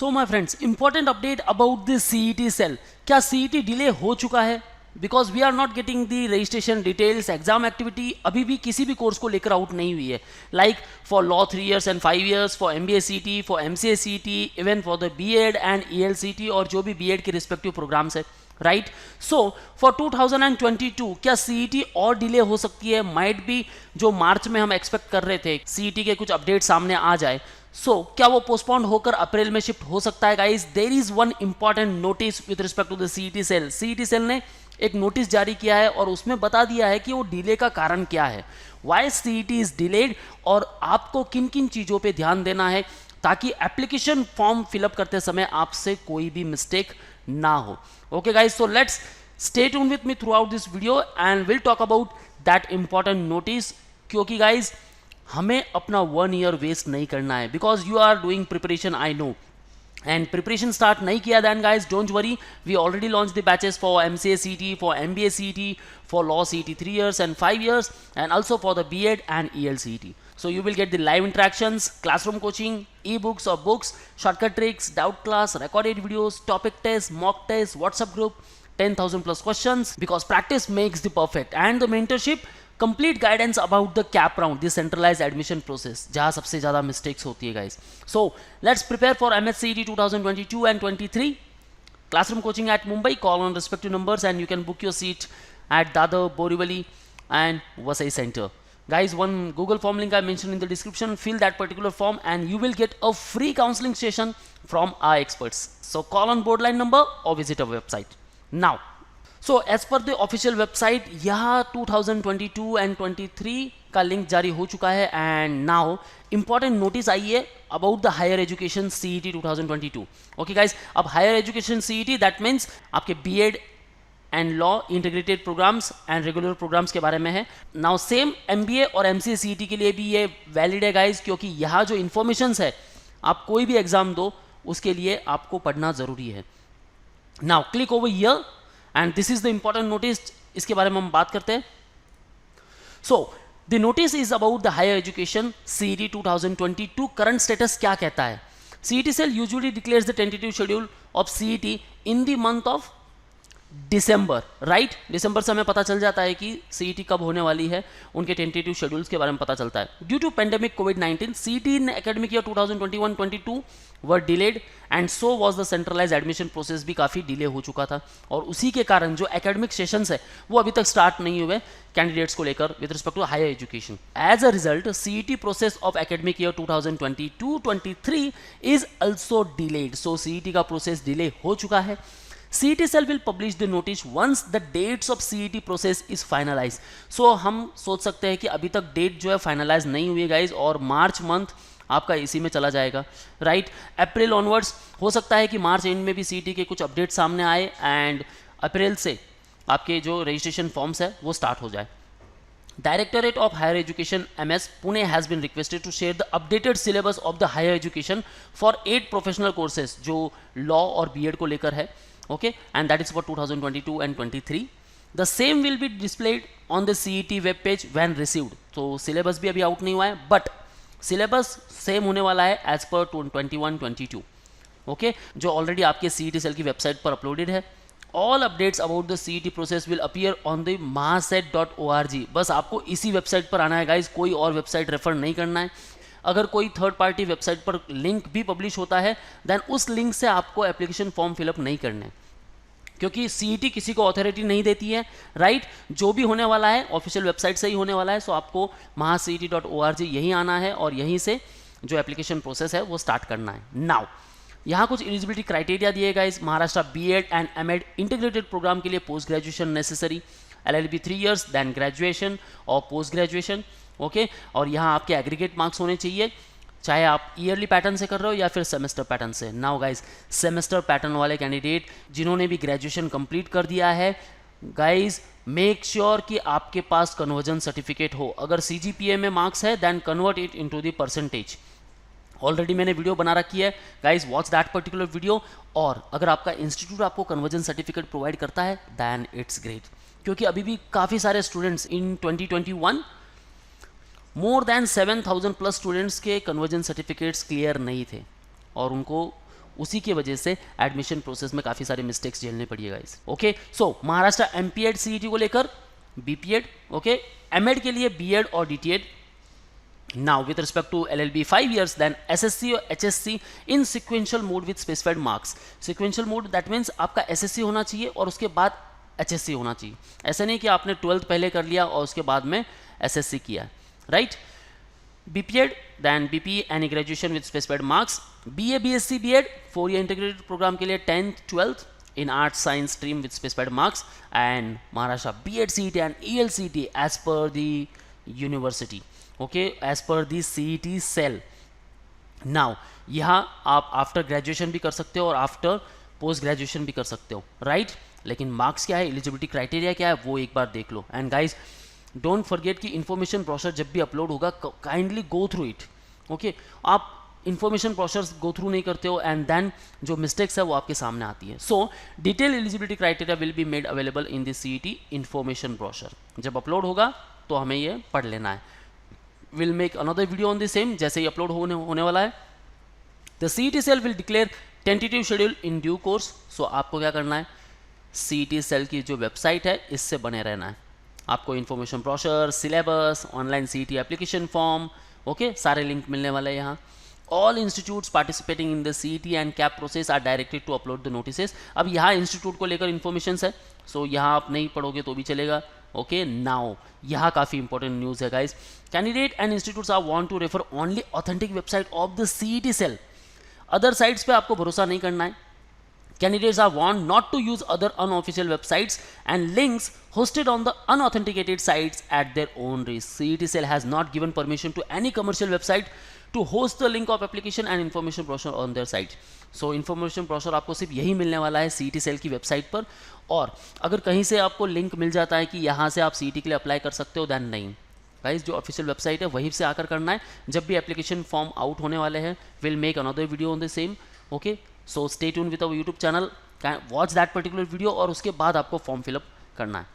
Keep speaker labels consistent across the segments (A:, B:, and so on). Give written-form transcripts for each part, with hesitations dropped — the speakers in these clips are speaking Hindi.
A: तो my friends, important update about the CET cell. क्या सीईटी डिले हो चुका है? Because we are not getting the registration details. Exam activity अभी भी किसी भी कोर्स को लेकर आउट नहीं हुई है, like for law 3 years and 5 years, for MBA CT, for MCA CT, even for the BEd and ELCT और जो भी BEd के रिस्पेक्टिव प्रोग्राम्स है, राइट। सो फॉर 2022 क्या सीईटी और डिले हो सकती है? माइट बी जो मार्च में हम एक्सपेक्ट कर रहे थे सीईटी के कुछ अपडेट सामने आ जाए, क्या वो पोस्टपोन होकर अप्रैल में शिफ्ट हो सकता है? Guys, there is one important notice with respect to the CET cell. CET cell ने एक नोटिस जारी किया है और उसमें बता दिया है कि वो डिले का कारण क्या है, वाई सीईटी इज डिलेड, और आपको किन किन चीज़ों पे ध्यान देना है ताकि एप्लीकेशन फॉर्म फिलअप करते समय आपसे कोई भी मिस्टेक ना हो। Okay guys, so let's stay tuned with me throughout this video and will talk about that important notice, क्योंकि गाइस हमें अपना 1 year वेस्ट नहीं करना है, because you are doing preparation, I know, and preparation start नहीं किया then guys don't worry, we already launch the batches for MCA CT, for MBA CT, for law CT 3 years and 5 years, and also for the BEd and ELCT. So you will get the live interactions, classroom coaching, ebooks or books, shortcut tricks, doubt class, recorded videos, topic tests, mock tests, WhatsApp group, 10,000 plus questions, because practice makes the perfect, and the mentorship, complete guidance about the CAP round, the centralize admission process, जहां सबसे ज्यादा मिस्टेक्स होती है guys. So let's prepare for MSCET 2022 and 23 classroom coaching at Mumbai. Call on respective numbers and you can book your seat at Dadar, Borivali and Vasai Center. Guys, one Google form link I mentioned in the description. Fill that particular form and you will get a free counseling session from our experts. So call on board line number or visit our website now. So as per the official website यहाँ 2022 एंड 23 का लिंक जारी हो चुका है, एंड नाउ इंपॉर्टेंट नोटिस आई है about the higher education CET 2022। Okay guys, अब higher education CET that means आपके BEd and law integrated programmes and regular programmes के बारे में है। नाउ सेम MBA और MCA CT के लिए भी ये वैलिड है गाइज, क्योंकि यहाँ जो इन्फॉर्मेशन है, आप कोई भी एग्जाम दो उसके लिए आपको पढ़ना जरूरी है। Now click over here and this is the important notice, इसके बारे में हम बात करते हैं। So the notice is about the higher education CET 2022 current status क्या कहता है। CET cell usually declares the tentative schedule of CET in the month of December, right. दिसंबर से हमें पता चल जाता है कि सीईटी कब होने वाली है, उनके टेंटेटिव शेड्यूल्स के बारे में पता चलता है। ड्यू टू पेंडेमिक कोविड-19, CET in academic year 2021-22 were delayed and so was the centralize admission process भी काफ़ी डिले हो चुका था, और उसी के कारण जो एकेडमिक सेशंस है वो अभी तक स्टार्ट नहीं हुए कैंडिडेट्स को लेकर with respect to higher education. As a result, CET process of academic year 2022-23 is also delayed. सो सीईटी का प्रोसेस डिले हो चुका है। CET cell will publish the notice once the dates of CET process is finalized. So हम सोच सकते हैं कि अभी तक डेट जो है फाइनलाइज नहीं हुई है गाइज, और मार्च मंथ आपका इसी में चला जाएगा, राइट। अप्रैल ऑनवर्ड्स हो सकता है कि मार्च एंड में भी CET के कुछ अपडेट सामने आए एंड अप्रैल से आपके जो रजिस्ट्रेशन फॉर्म्स है वो स्टार्ट हो जाए। Directorate of Higher Education MS Pune has been requested to share the updated syllabus of the higher education for 8 professional courses जो law और BEd को लेकर है, okay, and that is for 2022 and 23. The same will be displayed on the CET web page when received. तो syllabus भी अभी आउट नहीं हुआ है, but syllabus सेम होने वाला है as per 21-22, okay, जो ऑलरेडी आपके CET सेल की वेबसाइट पर अपलोडेड है। All updates about the CET process will appear on the mahaset.org. बस आपको इसी वेबसाइट पर आना है गाइज, कोई और वेबसाइट रेफर नहीं करना है। अगर कोई थर्ड पार्टी वेबसाइट पर लिंक भी पब्लिश होता है देन उस लिंक से आपको एप्लीकेशन फॉर्म फिलअप नहीं करने, क्योंकि सीईटी किसी को अथॉरिटी नहीं देती है, राइट। जो भी होने वाला है ऑफिशियल वेबसाइट से ही होने वाला है। सो आपको mahacet.org यहीं आना है और यहीं से जो एप्लीकेशन प्रोसेस है वो स्टार्ट करना है। नाउ यहाँ कुछ एलिजिबिलिटी क्राइटेरिया दिए गए। Maharashtra BEd and MAd integrated programme के लिए post graduation necessary, LLB 3 years then graduation और पोस्ट ग्रेजुएशन, ओके। और यहाँ आपके एग्रीगेट मार्क्स होने चाहिए, चाहे आप ईयरली पैटर्न से कर रहे हो या फिर सेमेस्टर पैटर्न से। नाउ गाइज, सेमेस्टर पैटर्न वाले कैंडिडेट जिन्होंने भी ग्रेजुएशन कंप्लीट कर दिया है, गाइज मेक श्योर कि आपके पास कन्वर्जन सर्टिफिकेट हो। अगर CGPA में मार्क्स है then convert it into the percentage. Already मैंने वीडियो बना रखी है guys, watch that particular video. और अगर आपका इंस्टीट्यूट आपको कन्वर्जन सर्टिफिकेट प्रोवाइड करता है दैन इट्स ग्रेट, क्योंकि अभी भी काफ़ी सारे students in 2021 more than 7,000 plus students के कन्वर्जन सर्टिफिकेट्स क्लियर नहीं थे और उनको उसी की वजह से एडमिशन प्रोसेस में काफ़ी सारे मिस्टेक्स झेलने पड़ी गाइस। ओके, सो महाराष्ट्र एमपीएड सीईटी को लेकर बीपीएड, ओके, एमएड के लिए बीएड और डीटीएड। Now with respect to LLB 5 years, then SSC or HSC in sequential mode with specified marks. Sequential mode that means आपका SSC होना चाहिए और उसके बाद HSC होना चाहिए। ऐसा नहीं कि आपने 12th पहले कर लिया और उसके बाद में SSC किया, right? BPED, then BPE any graduation with specified marks. BA BSc BEd 4-year integrated program के लिए 10th 12th in arts science stream with specified marks, and Maharashtra BEd CET and ELCT as per the university. Okay, as per the CET cell. Now यहाँ आप आफ्टर ग्रेजुएशन भी कर सकते हो और आफ्टर पोस्ट ग्रेजुएशन भी कर सकते हो, राइट? लेकिन मार्क्स क्या है, एलिजिबिलिटी क्राइटेरिया क्या है, वो एक बार देख लो। एंड गाइज डोंट फॉरगेट कि इन्फॉर्मेशन ब्रोशर जब भी अपलोड होगा kindly go through it. Okay, आप इन्फॉर्मेशन ब्रोशर्स गो थ्रू नहीं करते हो एंड देन जो मिस्टेक्स है वो आपके सामने आती है। सो detail eligibility criteria will be made available in the CET information brochure. जब अपलोड होगा तो हमें ये पढ़ लेना है। Will make another video on the same जैसे ही अपलोड होने वाला है। The CET cell will declare tentative schedule in due course। So आपको क्या करना है, CET cell की जो वेबसाइट है इससे बने रहना है। आपको information brochure, syllabus, online CET application form, okay, सारे लिंक मिलने वाले हैं यहाँ। All institutes participating in the CET and CAP process are directed to upload the notices। अब यहाँ इंस्टीट्यूट को लेकर इन्फॉर्मेशन है, सो यहाँ आप नहीं पढ़ोगे तो भी चलेगा। ओके, नाउ यहाँ काफ़ी इंपॉर्टेंट न्यूज़ है guys. Candidate and institutes are want to refer only authentic website of the CET cell. Other sites पे आपको भरोसा नहीं करना है। Candidates are want not to use other unofficial websites and links hosted on the unauthenticated sites at their own risk. CET cell has not given permission to any commercial website to host the link of application and information brochure on their site. So information brochure आपको सिर्फ यही मिलने वाला है CET cell की वेबसाइट पर। और अगर कहीं से आपको लिंक मिल जाता है कि यहाँ से आप CET के लिए अप्लाई कर सकते हो, दैन नहीं गाइस, जो ऑफिशियल वेबसाइट है वहीं से आकर करना है। जब भी एप्लीकेशन फॉर्म आउट होने वाले हैं, will make another video on the same. Okay, so stay tune with our YouTube channel, watch that particular video और उसके बाद आपको फॉर्म फिलअप करना है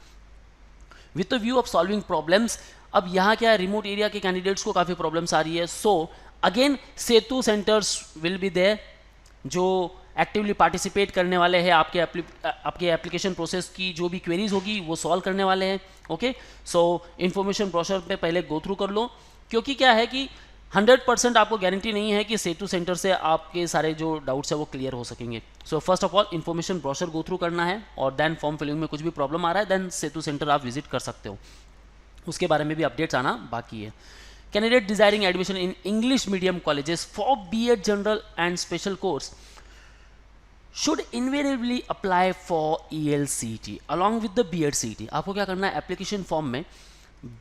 A: with the view of solving problems. अब यहाँ क्या है, रिमोट एरिया के कैंडिडेट्स को काफ़ी प्रॉब्लम्स आ रही है। So again Setu centres will be there जो एक्टिवली पार्टिसिपेट करने वाले हैं। आपके एप्लीकेशन प्रोसेस की जो भी क्वेरीज होगी वो सॉल्व करने वाले हैं। ओके, सो इन्फॉर्मेशन ब्रोशर पे पहले गो थ्रू कर लो, क्योंकि क्या है कि 100% आपको गारंटी नहीं है कि सेतु सेंटर से आपके सारे जो डाउट्स है वो क्लियर हो सकेंगे। So first of all information brochure go through करना है और देन फॉर्म फिलिंग में कुछ भी प्रॉब्लम आ रहा है देन सेतु सेंटर आप विजिट कर सकते हो। उसके बारे में भी अपडेट्स आना बाकी है। Candidate desiring admission in English medium colleges for BEd general and special course should invariably apply for ELCT along with the BEd CET। आपको क्या करना है, एप्लीकेशन फॉर्म में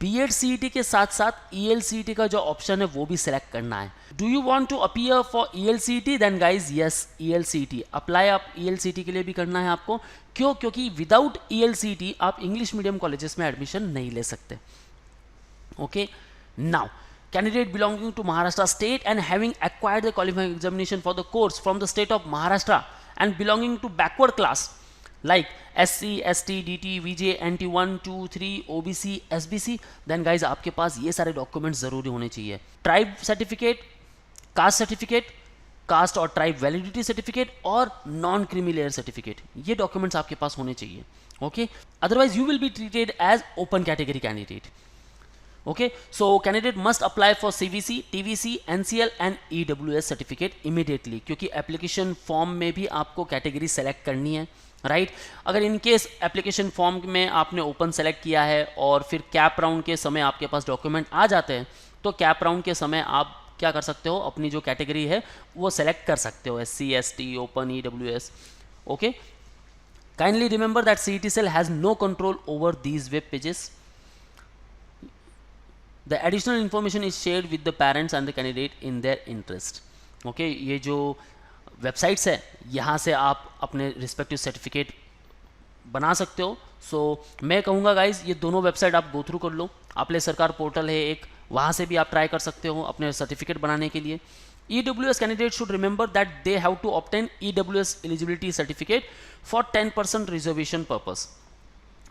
A: BEd CET के साथ साथ ELCT का जो ऑप्शन है वो भी सिलेक्ट करना है। Do you want to appear for ELCT, then guys yes ELCT apply आप ELCT के लिए भी करना है आपको। क्यों? क्योंकि विदाउट ELCT आप इंग्लिश मीडियम कॉलेजेस में एडमिशन नहीं ले सकते। Okay, now candidate belonging to Maharashtra state and having acquired the qualifying examination for the course from the state of Maharashtra and belonging to backward class like SC, ST, DT, VJ, NT 1, 2, 3, OBC, SBC, then guys आपके पास ये सारे डॉक्यूमेंट्स ज़रूरी होने चाहिए। ट्राइब सर्टिफिकेट, कास्ट और ट्राइब वैलिडिटी सर्टिफिकेट और नॉन क्रीमी लेयर सर्टिफिकेट, ये डॉक्यूमेंट्स आपके पास होने चाहिए। Okay, otherwise you will be treated as open category candidate. Okay, so candidate must apply for CVC, TVC, NCL and EWS certificate immediately, क्योंकि एप्लीकेशन फॉर्म में भी आपको कैटेगरी सेलेक्ट करनी है, राइट? अगर इन केस एप्लीकेशन फॉर्म में आपने ओपन सेलेक्ट किया है और फिर कैप राउंड के समय आपके पास डॉक्यूमेंट आ जाते हैं, तो कैप राउंड के समय आप क्या कर सकते हो, अपनी जो कैटेगरी है वो सेलेक्ट कर सकते हो, SC, ST, open, EWS। Okay, kindly remember that CET cell has no control over these web pages. The additional information is shared with the parents and the candidate in their interest. Okay, ये जो वेबसाइट्स है यहाँ से आप अपने रिस्पेक्टिव सर्टिफिकेट बना सकते हो। सो मैं कहूँगा गाइज ये दोनों वेबसाइट आप गो थ्रू कर लो। आपले सरकार पोर्टल है एक, वहाँ से भी आप ट्राई कर सकते हो अपने सर्टिफिकेट बनाने के लिए। EWS candidate should remember that they have to obtain EWS eligibility certificate for 10% reservation purpose।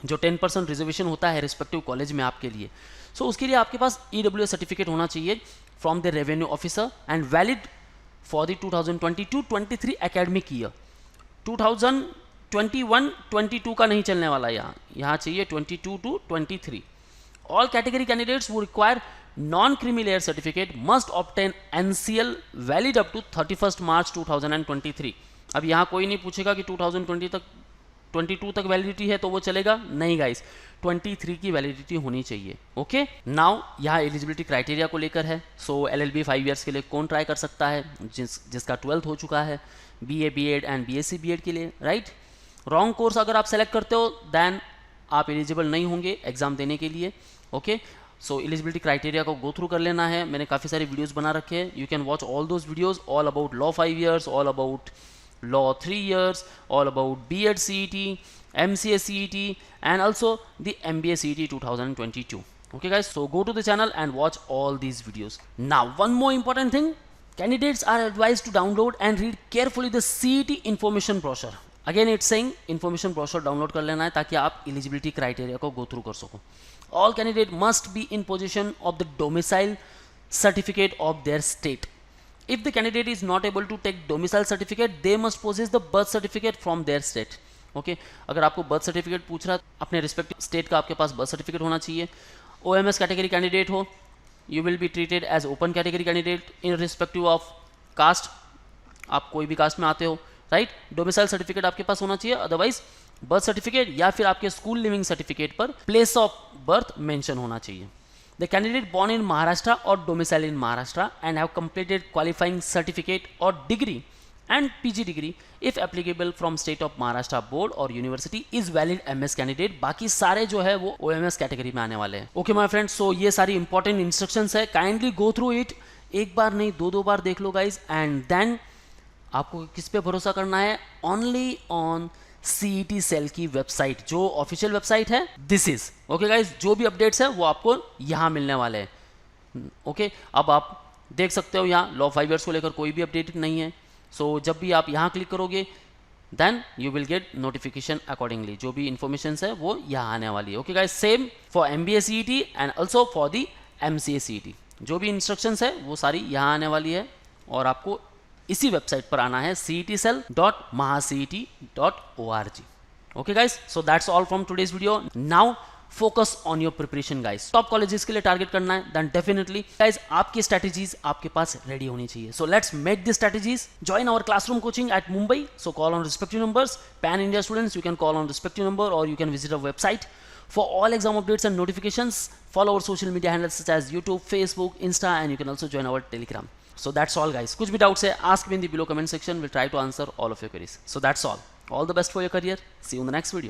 A: जो 10% रिजर्वेशन होता है रिस्पेक्टिव कॉलेज में आपके लिए, सो उसके लिए आपके पास EWS सर्टिफिकेट होना चाहिए from the revenue officer and valid for the 2022-23 academic year. 2021-22 का नहीं चलने वाला, यहाँ चाहिए 22 to 23. All category candidates who require non-creamy layer certificate must obtain NCL valid up to 31st March 2023. अब यहाँ कोई नहीं पूछेगा कि 2020 तक 22 तक वैलिडिटी है तो वो चलेगा, नहीं गाइस, 23 की वैलिडिटी होनी चाहिए. ओके, नाउ यहाँ एलिजिबिलिटी क्राइटेरिया को लेकर है. सो LLB 5 ईयर्स के लिए कौन ट्राई कर सकता है? जिसका 12th हो चुका है, BA BEd and BSc BEd के लिए, राइट. रॉन्ग कोर्स अगर आप सेलेक्ट करते हो देन आप एलिजिबल नहीं होंगे एग्जाम देने के लिए. ओके, सो एलिजिबिलिटी क्राइटेरिया को गो थ्रू कर लेना है. मैंने काफ़ी सारे वीडियोस बना रखे हैं. You can watch all those videos, all about law 5 years, all about law 3 years, all about BEd CET, MCA CET and also the MBA CET 2022. Okay guys, so go to the channel and watch all these videos. Now one more important thing, candidates are advised to download and read carefully the CET information brochure. Again it's saying information brochure download कर लेना है ताकि आप eligibility criteria को go through कर सको. All candidate must be in possession of the domicile certificate of their state. If the candidate is not able to take domicile certificate, they must possess the birth certificate from their state. Okay, अगर आपको birth certificate पूछ रहा है, अपने respective state का आपके पास birth certificate होना चाहिए. OMS category candidate हो, you will be treated as open category candidate irrespective of caste. आप कोई भी caste में आते हो, right? Domicile certificate आपके पास होना चाहिए, otherwise birth certificate या फिर आपके school living certificate पर place of birth mention होना चाहिए. The candidate born in Maharashtra or domicile in Maharashtra and have completed qualifying certificate or degree and PG degree if applicable from state of Maharashtra board or university is valid MS candidate. बाकी सारे जो है वो OMS कैटेगरी में आने वाले हैं. ओके माय फ्रेंड्स, सो ये सारी इंपॉर्टेंट इंस्ट्रक्शंस है, काइंडली गो थ्रू इट. एक बार नहीं, दो बार देख लो गाइज, एंड देन आपको किस पे भरोसा करना है? ओनली ऑन CET सेल की वेबसाइट, जो ऑफिशियल वेबसाइट है. दिस इज ओके गाइज, जो भी अपडेट्स है वो आपको यहाँ मिलने वाले हैं. ओके, अब आप देख सकते हो यहाँ लॉ 5 ईयर्स को लेकर कोई भी अपडेट नहीं है. सो जब भी आप यहाँ क्लिक करोगे then you will get notification accordingly. जो भी इंफॉर्मेशन है वो यहाँ आने वाली है. Okay guys, same for MBA CET and also for the MCA CET. जो भी इंस्ट्रक्शंस है वो सारी यहाँ आने वाली है और आपको इसी वेबसाइट पर आना है, cetcell.mahacet.org. Okay guys, so that's all from today's video. Now focus on your preparation guys. Top colleges के लिए टारगेट करना है, then definitely guys आपकी स्ट्रेटजीज आपके पास रेडी होनी चाहिए. So let's make the strategies. Join our classroom coaching at Mumbai. So call on respective numbers. Pan India students, you can call on respective number or you can visit our website. For all exam updates and notifications, follow our social media handles such as YouTube, Facebook, Insta, and you can also join our Telegram. So that's all guys. कुछ भी डाउट्स है, ask me in the below comment section. We'll try to answer all of your queries. So that's all. All the best for your career. See you in the next video.